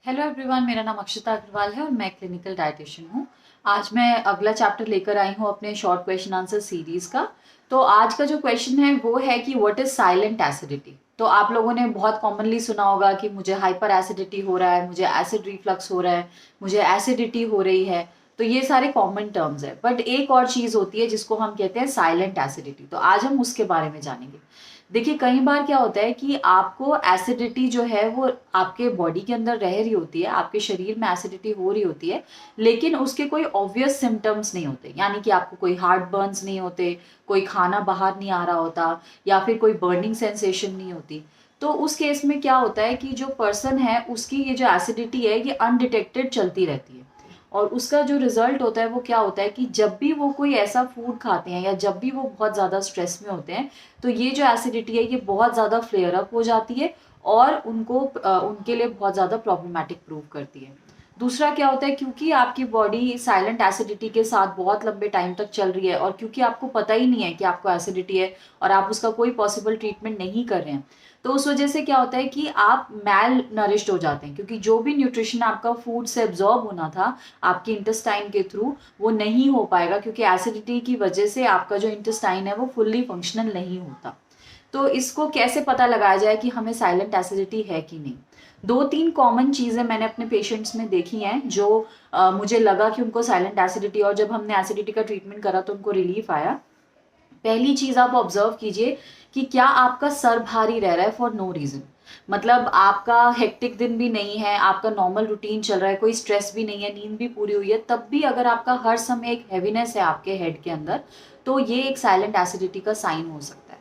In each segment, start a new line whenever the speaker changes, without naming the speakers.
Hello everyone, मेरा नाम अक्षता अग्रवाल है और मैं क्लिनिकल डाइटिशियन हूँ। आज मैं अगला चैप्टर लेकर आई हूँ अपने शॉर्ट क्वेश्चन आंसर सीरीज का। तो आज का जो क्वेश्चन है वो है कि व्हाट इज साइलेंट एसिडिटी। तो आप लोगों ने बहुत कॉमनली सुना होगा कि मुझे हाइपर एसिडिटी हो रहा है, मुझे एसिड रिफ्लक्स हो रहा है, मुझे एसिडिटी हो रही है। तो ये सारे कॉमन टर्म्स है, बट एक और चीज होती है जिसको हम कहते हैं साइलेंट एसिडिटी। तो आज हम उसके बारे में जानेंगे। देखिए, कई बार क्या होता है कि आपको एसिडिटी जो है वो आपके बॉडी के अंदर रह रही होती है, आपके शरीर में एसिडिटी हो रही होती है, लेकिन उसके कोई ऑब्वियस सिम्टम्स नहीं होते। यानी कि आपको कोई हार्ट बर्न्स नहीं होते, कोई खाना बाहर नहीं आ रहा होता, या फिर कोई बर्निंग सेंसेशन नहीं होती। तो उस केस में क्या होता है कि जो पर्सन है उसकी ये जो एसिडिटी है ये अनडिटेक्टेड चलती रहती है। और उसका जो रिजल्ट होता है वो क्या होता है कि जब भी वो कोई ऐसा फूड खाते हैं या जब भी वो बहुत ज़्यादा स्ट्रेस में होते हैं, तो ये जो एसिडिटी है ये बहुत ज़्यादा फ्लेयर अप हो जाती है और उनके लिए बहुत ज़्यादा प्रॉब्लमैटिक प्रूव करती है। दूसरा क्या होता है, क्योंकि आपकी बॉडी साइलेंट एसिडिटी के साथ बहुत लंबे टाइम तक चल रही है और क्योंकि आपको पता ही नहीं है कि आपको एसिडिटी है और आप उसका कोई पॉसिबल ट्रीटमेंट नहीं कर रहे हैं, तो उस वजह से क्या होता है कि आप मैल नरिश्ड हो जाते हैं, क्योंकि जो भी न्यूट्रिशन आपका फूड से एब्जॉर्ब होना था आपके इंटेस्टाइन के थ्रू वो नहीं हो पाएगा, क्योंकि एसिडिटी की वजह से आपका जो इंटेस्टाइन है वो फुल्ली फंक्शनल नहीं होता। तो इसको कैसे पता लगाया जाए कि हमें साइलेंट एसिडिटी है कि नहीं। दो तीन कॉमन चीज़ें मैंने अपने पेशेंट्स में देखी हैं जो मुझे लगा कि उनको साइलेंट एसिडिटी, और जब हमने एसिडिटी का ट्रीटमेंट करा तो उनको रिलीफ आया। पहली चीज आप ऑब्जर्व कीजिए कि क्या आपका सर भारी रह रहा है फॉर नो रीजन। मतलब आपका हेक्टिक दिन भी नहीं है, आपका नॉर्मल रूटीन चल रहा है, कोई स्ट्रेस भी नहीं है, नींद भी पूरी हुई है, तब भी अगर आपका हर समय एक हैवीनेस है आपके हेड के अंदर, तो ये एक साइलेंट एसिडिटी का साइन हो सकता है।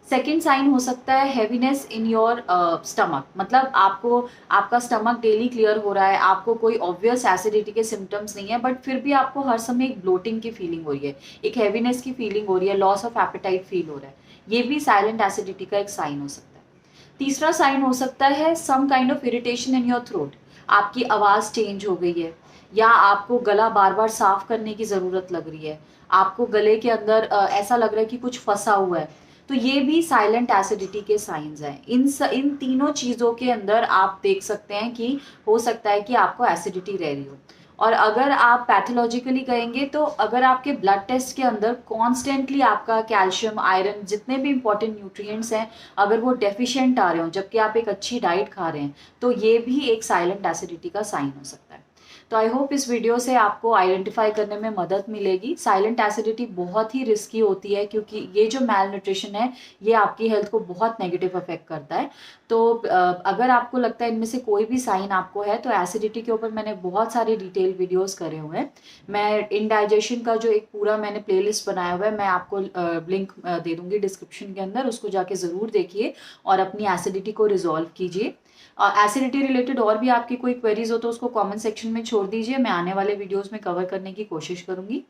सेकेंड साइन हो सकता है हैवीनेस इन योर स्टमक। मतलब आपको आपका स्टमक डेली क्लियर हो रहा है, आपको कोई ऑब्वियस एसिडिटी के सिम्टम्स नहीं है, बट फिर भी आपको हर समय एक ब्लोटिंग की फीलिंग हो रही है, एक हैवीनेस की फीलिंग हो रही है, लॉस ऑफ एपेटाइट फील हो रहा है। ये भी साइलेंट एसिडिटी का एक साइन हो सकता है। तीसरा साइन हो सकता है some kind of irritation in your throat. आपकी आवाज़ चेंज हो गई है, या आपको गला बार बार साफ करने की ज़रूरत लग रही है, आपको गले के अंदर ऐसा लग रहा है कि कुछ फंसा हुआ है। तो ये भी साइलेंट एसिडिटी के साइंस हैं। इन तीनों चीज़ों के अंदर आप देख सकते हैं कि हो सकता है कि आपको एसिडिटी रह रही हो। और अगर आप पैथोलॉजिकली कहेंगे तो अगर आपके ब्लड टेस्ट के अंदर कॉन्स्टेंटली आपका कैल्शियम, आयरन, जितने भी इंपॉर्टेंट न्यूट्रिएंट्स हैं, अगर वो डेफिशिएंट आ रहे हो जबकि आप एक अच्छी डाइट खा रहे हैं, तो ये भी एक साइलेंट एसिडिटी का साइन हो सकता है। तो आई होप इस वीडियो से आपको आइडेंटिफाई करने में मदद मिलेगी। साइलेंट एसिडिटी बहुत ही रिस्की होती है, क्योंकि ये जो मैल न्यूट्रिशन है ये आपकी हेल्थ को बहुत नेगेटिव अफेक्ट करता है। तो अगर आपको लगता है इनमें से कोई भी साइन आपको है, तो एसिडिटी के ऊपर मैंने बहुत सारे डिटेल वीडियोस करे हुए हैं। मैं इनडाइजेशन का जो एक पूरा मैंने प्लेलिस्ट बनाया हुआ है, मैं आपको लिंक दे दूंगी डिस्क्रिप्शन के अंदर, उसको जाके ज़रूर देखिए और अपनी एसिडिटी को रिजॉल्व कीजिए। एसिडिटी रिलेटेड और भी आपकी कोई क्वेरीज हो तो उसको कमेंट सेक्शन में छोड़ दीजिए, मैं आने वाले वीडियोस में कवर करने की कोशिश करूंगी।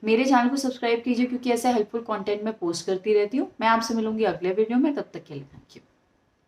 मेरे चैनल को सब्सक्राइब कीजिए, क्योंकि ऐसा हेल्पफुल कंटेंट मैं पोस्ट करती रहती हूँ। मैं आपसे मिलूंगी अगले वीडियो में, तब तक के लिए थैंक यू।